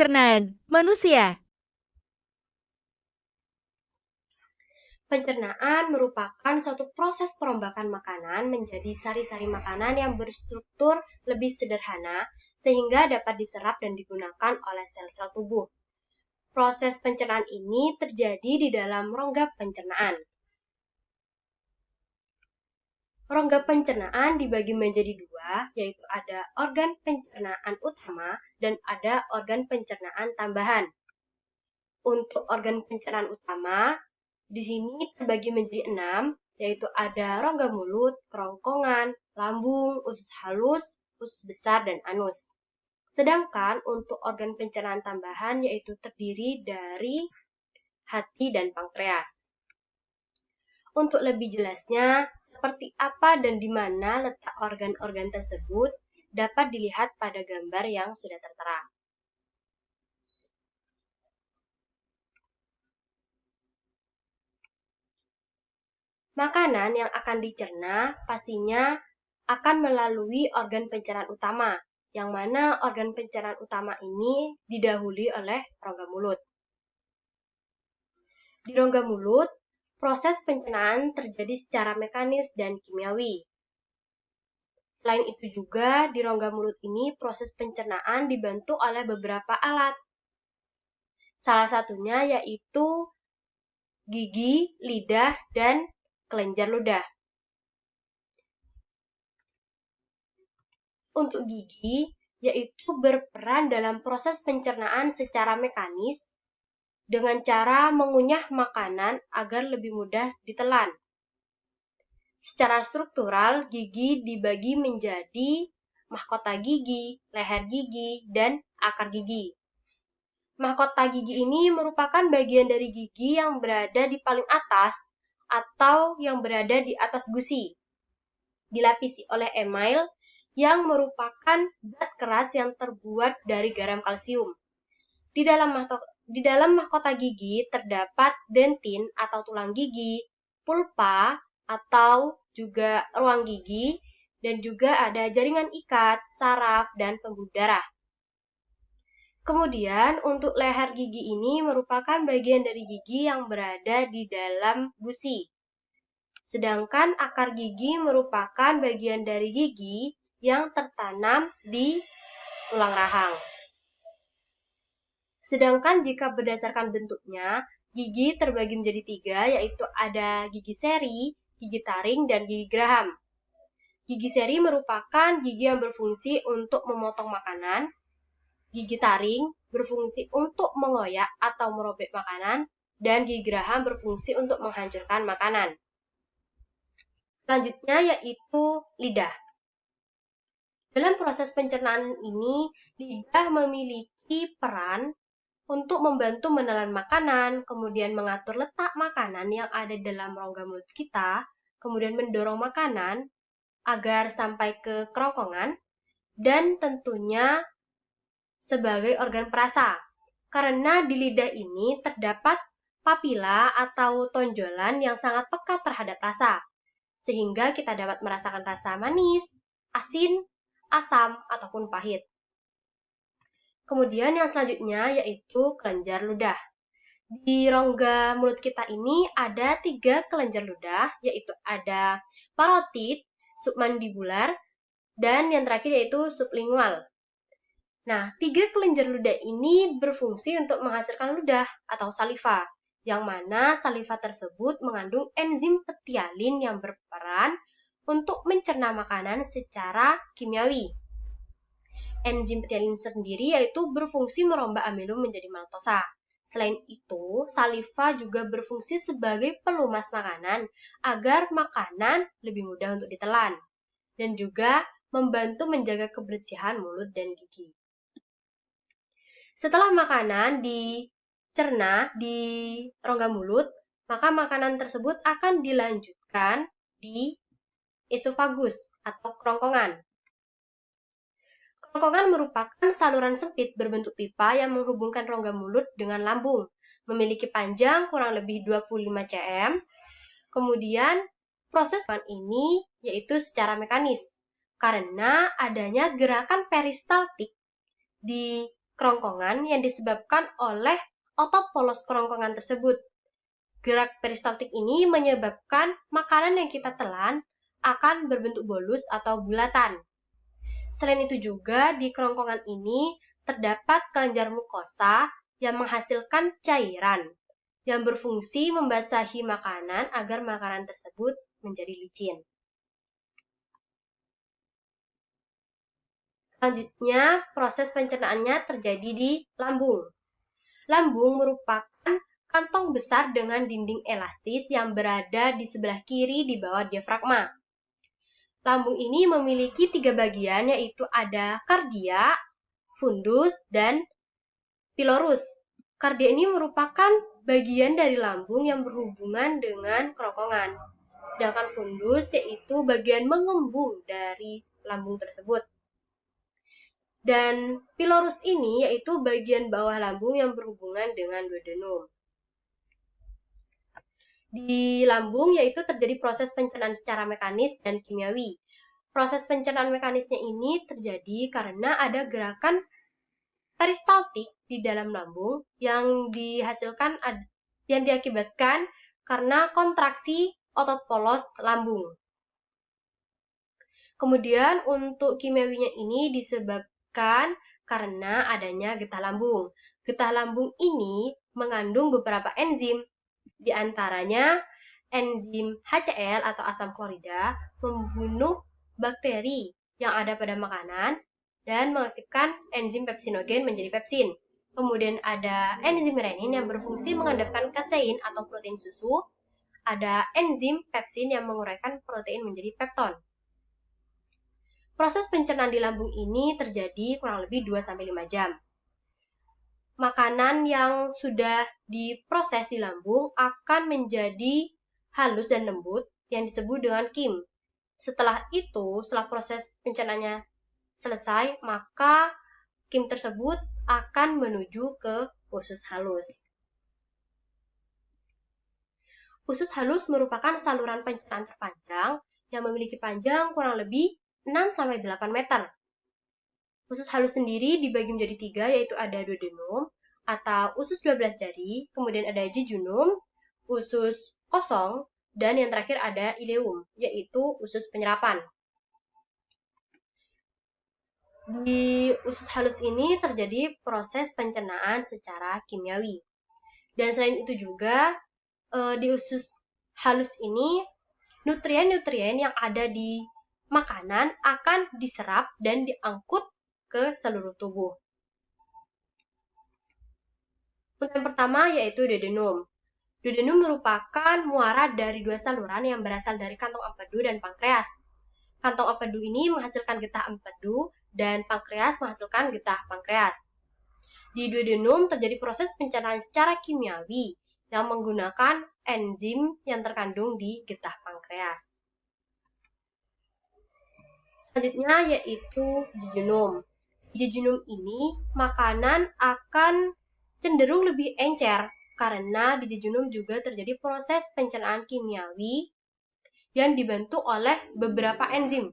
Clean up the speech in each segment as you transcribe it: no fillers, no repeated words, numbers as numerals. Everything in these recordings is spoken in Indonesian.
pencernaan manusia? Pencernaan merupakan suatu proses perombakan makanan menjadi sari-sari makanan yang berstruktur lebih sederhana sehingga dapat diserap dan digunakan oleh sel-sel tubuh. Proses pencernaan ini terjadi di dalam rongga pencernaan. Rongga pencernaan dibagi menjadi dua, yaitu ada organ pencernaan utama dan ada organ pencernaan tambahan. Untuk organ pencernaan utama, di sini terbagi menjadi 6, yaitu ada rongga mulut, kerongkongan, lambung, usus halus, usus besar, dan anus. Sedangkan untuk organ pencernaan tambahan yaitu terdiri dari hati dan pankreas. Untuk lebih jelasnya, seperti apa dan di mana letak organ-organ tersebut dapat dilihat pada gambar yang sudah tertera. Makanan yang akan dicerna pastinya akan melalui organ pencernaan utama, yang mana organ pencernaan utama ini didahului oleh rongga mulut. Di rongga mulut, proses pencernaan terjadi secara mekanis dan kimiawi. Selain itu juga, di rongga mulut ini proses pencernaan dibantu oleh beberapa alat. Salah satunya yaitu gigi, lidah, dan kelenjar ludah. Untuk gigi, yaitu berperan dalam proses pencernaan secara mekanis dengan cara mengunyah makanan agar lebih mudah ditelan. Secara struktural, gigi dibagi menjadi mahkota gigi, leher gigi, dan akar gigi. Mahkota gigi ini merupakan bagian dari gigi yang berada di paling atas atau yang berada di atas gusi, dilapisi oleh email yang merupakan zat keras yang terbuat dari garam kalsium. Di dalam mahkota gigi terdapat dentin atau tulang gigi, pulpa atau juga ruang gigi, dan juga ada jaringan ikat, saraf, dan pembuluh darah. Kemudian untuk leher gigi ini merupakan bagian dari gigi yang berada di dalam gusi. Sedangkan akar gigi merupakan bagian dari gigi yang tertanam di tulang rahang. Sedangkan jika berdasarkan bentuknya, gigi terbagi menjadi 3, yaitu ada gigi seri, gigi taring, dan gigi geraham. Gigi seri merupakan gigi yang berfungsi untuk memotong makanan, gigi taring berfungsi untuk mengoyak atau merobek makanan, dan gigi geraham berfungsi untuk menghancurkan makanan. Selanjutnya yaitu lidah. Dalam proses pencernaan ini, lidah memiliki peran untuk membantu menelan makanan, kemudian mengatur letak makanan yang ada dalam rongga mulut kita, kemudian mendorong makanan agar sampai ke kerongkongan, dan tentunya sebagai organ perasa. Karena di lidah ini terdapat papila atau tonjolan yang sangat peka terhadap rasa, sehingga kita dapat merasakan rasa manis, asin, asam, ataupun pahit. Kemudian yang selanjutnya yaitu kelenjar ludah. Di rongga mulut kita ini ada 3 kelenjar ludah, yaitu ada parotid, submandibular, dan yang terakhir yaitu sublingual. Nah, 3 kelenjar ludah ini berfungsi untuk menghasilkan ludah atau saliva, yang mana saliva tersebut mengandung enzim petialin yang berperan untuk mencerna makanan secara kimiawi. Enzim petialin sendiri yaitu berfungsi merombak amilum menjadi maltosa. Selain itu, saliva juga berfungsi sebagai pelumas makanan agar makanan lebih mudah untuk ditelan, dan juga membantu menjaga kebersihan mulut dan gigi. Setelah makanan dicerna di rongga mulut, maka makanan tersebut akan dilanjutkan di esofagus atau kerongkongan. Kerongkongan merupakan saluran sempit berbentuk pipa yang menghubungkan rongga mulut dengan lambung, memiliki panjang kurang lebih 25 cm. Kemudian proses ini yaitu secara mekanis, karena adanya gerakan peristaltik di kerongkongan yang disebabkan oleh otot polos kerongkongan tersebut. Gerak peristaltik ini menyebabkan makanan yang kita telan akan berbentuk bolus atau bulatan. Selain itu juga di kerongkongan ini terdapat kelenjar mukosa yang menghasilkan cairan yang berfungsi membasahi makanan agar makanan tersebut menjadi licin. Selanjutnya, proses pencernaannya terjadi di lambung. Lambung merupakan kantong besar dengan dinding elastis yang berada di sebelah kiri di bawah diafragma. Lambung ini memiliki 3 bagian, yaitu ada kardia, fundus, dan pilorus. Kardia ini merupakan bagian dari lambung yang berhubungan dengan kerongkongan. Sedangkan fundus yaitu bagian mengembung dari lambung tersebut. Dan pilorus ini yaitu bagian bawah lambung yang berhubungan dengan duodenum. Di lambung yaitu terjadi proses pencernaan secara mekanis dan kimiawi. Proses pencernaan mekanisnya ini terjadi karena ada gerakan peristaltik di dalam lambung yang diakibatkan karena kontraksi otot polos lambung. Kemudian untuk kimiawinya ini disebabkan karena adanya getah lambung. Getah lambung ini mengandung beberapa enzim. Di antaranya enzim HCl atau asam klorida membunuh bakteri yang ada pada makanan dan mengaktifkan enzim pepsinogen menjadi pepsin. Kemudian ada enzim renin yang berfungsi mengendapkan kasein atau protein susu. Ada enzim pepsin yang menguraikan protein menjadi pepton. Proses pencernaan di lambung ini terjadi kurang lebih 2-5 jam. Makanan yang sudah diproses di lambung akan menjadi halus dan lembut yang disebut dengan kim. Setelah proses pencernaannya selesai, maka kim tersebut akan menuju ke usus halus. Usus halus merupakan saluran pencernaan terpanjang yang memiliki panjang kurang lebih 6-8 meter. Usus halus sendiri dibagi menjadi 3, yaitu ada duodenum atau usus 12 jari, kemudian ada jejunum, usus kosong, dan yang terakhir ada ileum, yaitu usus penyerapan. Di usus halus ini terjadi proses pencernaan secara kimiawi. Dan selain itu juga, di usus halus ini, nutrien-nutrien yang ada di makanan akan diserap dan diangkut ke seluruh tubuh. Untuk yang pertama yaitu duodenum. Duodenum merupakan muara dari 2 saluran yang berasal dari kantong empedu dan pankreas. Kantong empedu ini menghasilkan getah empedu dan pankreas menghasilkan getah pankreas. Di duodenum terjadi proses pencernaan secara kimiawi yang menggunakan enzim yang terkandung di getah pankreas. Selanjutnya yaitu jejunum. Di jejunum ini, makanan akan cenderung lebih encer karena di jejunum juga terjadi proses pencernaan kimiawi yang dibantu oleh beberapa enzim.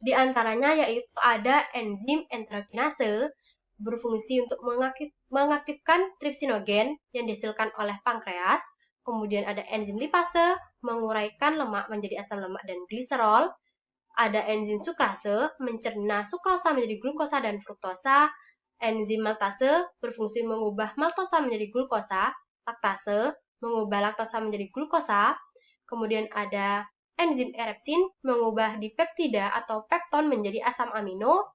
Di antaranya yaitu ada enzim enterokinase berfungsi untuk mengaktifkan tripsinogen yang dihasilkan oleh pankreas. Kemudian ada enzim lipase menguraikan lemak menjadi asam lemak dan gliserol. Ada enzim sukrase mencerna sukrosa menjadi glukosa dan fruktosa. Enzim maltase berfungsi mengubah maltosa menjadi glukosa. Laktase mengubah laktosa menjadi glukosa. Kemudian ada enzim erepsin mengubah dipeptida atau pepton menjadi asam amino.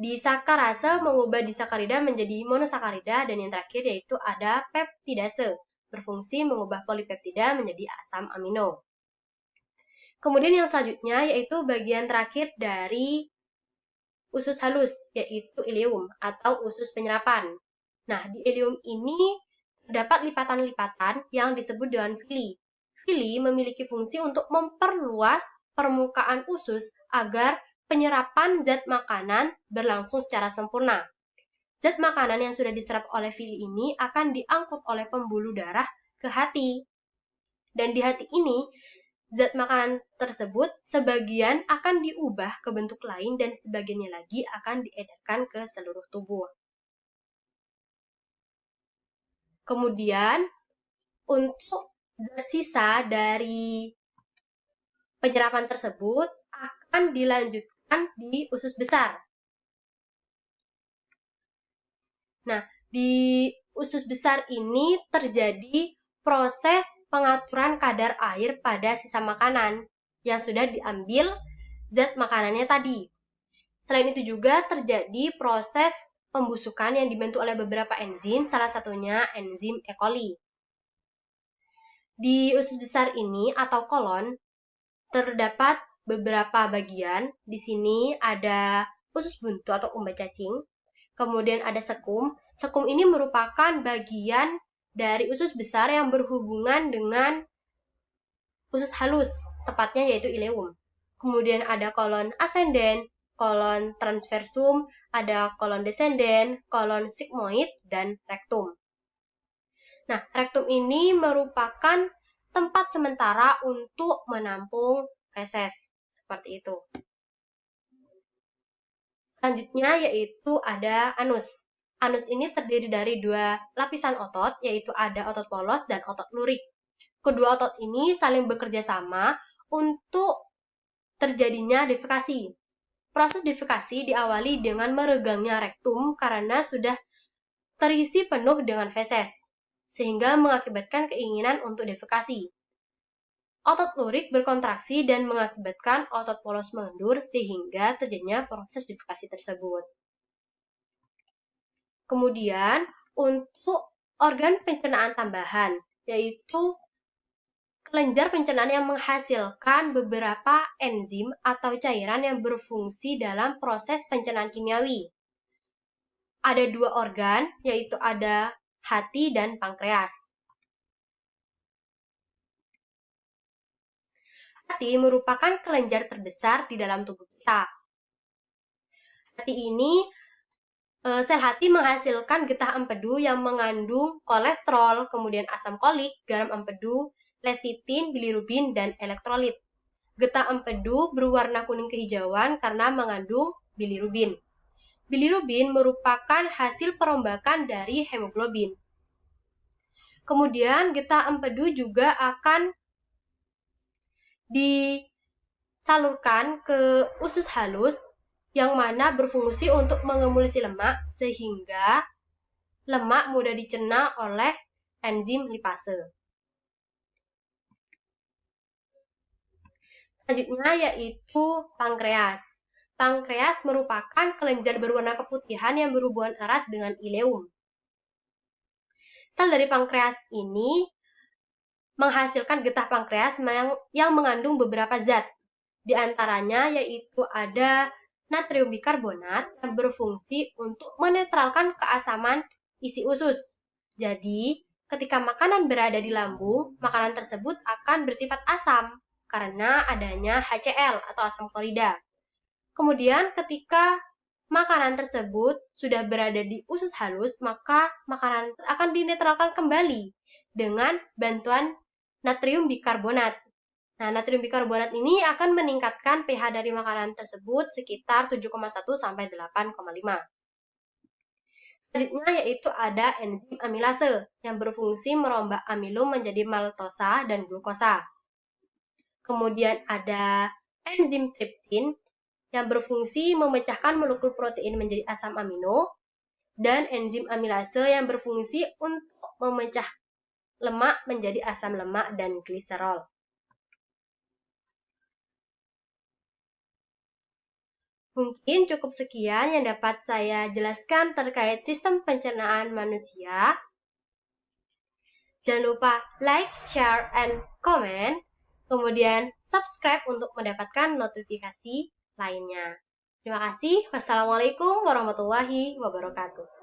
Disakarase mengubah disakarida menjadi monosakarida. Dan yang terakhir yaitu ada peptidase berfungsi mengubah polipeptida menjadi asam amino. Kemudian yang selanjutnya yaitu bagian terakhir dari usus halus, yaitu ileum atau usus penyerapan. Nah, di ileum ini terdapat lipatan-lipatan yang disebut dengan villi. Villi memiliki fungsi untuk memperluas permukaan usus agar penyerapan zat makanan berlangsung secara sempurna. Zat makanan yang sudah diserap oleh villi ini akan diangkut oleh pembuluh darah ke hati. Dan di hati ini, zat makanan tersebut sebagian akan diubah ke bentuk lain dan sebagiannya lagi akan diedarkan ke seluruh tubuh. Kemudian, untuk zat sisa dari penyerapan tersebut akan dilanjutkan di usus besar. Nah, di usus besar ini terjadi proses pengaturan kadar air pada sisa makanan yang sudah diambil zat makanannya tadi. Selain itu juga terjadi proses pembusukan yang dibantu oleh beberapa enzim, salah satunya enzim E. coli. Di usus besar ini atau kolon terdapat beberapa bagian. Di sini ada usus buntu atau umbai cacing. Kemudian ada sekum. Sekum ini merupakan bagian dari usus besar yang berhubungan dengan usus halus, tepatnya yaitu ileum. Kemudian ada kolon ascendens, kolon transversum, ada kolon descendens, kolon sigmoid, dan rektum. Nah, rektum ini merupakan tempat sementara untuk menampung feses, seperti itu. Selanjutnya yaitu ada anus. Anus ini terdiri dari dua lapisan otot, yaitu ada otot polos dan otot lurik. Kedua otot ini saling bekerja sama untuk terjadinya defekasi. Proses defekasi diawali dengan meregangnya rektum karena sudah terisi penuh dengan feses, sehingga mengakibatkan keinginan untuk defekasi. Otot lurik berkontraksi dan mengakibatkan otot polos mengendur sehingga terjadinya proses defekasi tersebut. Kemudian, untuk organ pencernaan tambahan, yaitu kelenjar pencernaan yang menghasilkan beberapa enzim atau cairan yang berfungsi dalam proses pencernaan kimiawi. Ada dua organ, yaitu ada hati dan pankreas. Hati merupakan kelenjar terbesar di dalam tubuh kita. Sel hati menghasilkan getah empedu yang mengandung kolesterol, kemudian asam kolik, garam empedu, lesitin, bilirubin, dan elektrolit. Getah empedu berwarna kuning kehijauan karena mengandung bilirubin. Bilirubin merupakan hasil perombakan dari hemoglobin. Kemudian getah empedu juga akan disalurkan ke usus halus yang mana berfungsi untuk mengemulsi lemak sehingga lemak mudah dicerna oleh enzim lipase. Selanjutnya yaitu pankreas. Pankreas merupakan kelenjar berwarna keputihan yang berhubungan erat dengan ileum. Sel dari pankreas ini menghasilkan getah pankreas yang mengandung beberapa zat. Di antaranya yaitu ada natrium bikarbonat yang berfungsi untuk menetralkan keasaman isi usus. Jadi, ketika makanan berada di lambung, makanan tersebut akan bersifat asam karena adanya HCl atau asam klorida. Kemudian, ketika makanan tersebut sudah berada di usus halus, maka makanan akan dinetralkan kembali dengan bantuan natrium bikarbonat. Nah, natrium bikarbonat ini akan meningkatkan pH dari makanan tersebut sekitar 7,1 sampai 8,5. Selanjutnya yaitu ada enzim amilase yang berfungsi merombak amilum menjadi maltosa dan glukosa. Kemudian ada enzim tripsin yang berfungsi memecahkan molekul protein menjadi asam amino dan enzim amilase yang berfungsi untuk memecah lemak menjadi asam lemak dan gliserol. Mungkin cukup sekian yang dapat saya jelaskan terkait sistem pencernaan manusia. Jangan lupa like, share, and comment. Kemudian subscribe untuk mendapatkan notifikasi lainnya. Terima kasih. Wassalamualaikum warahmatullahi wabarakatuh.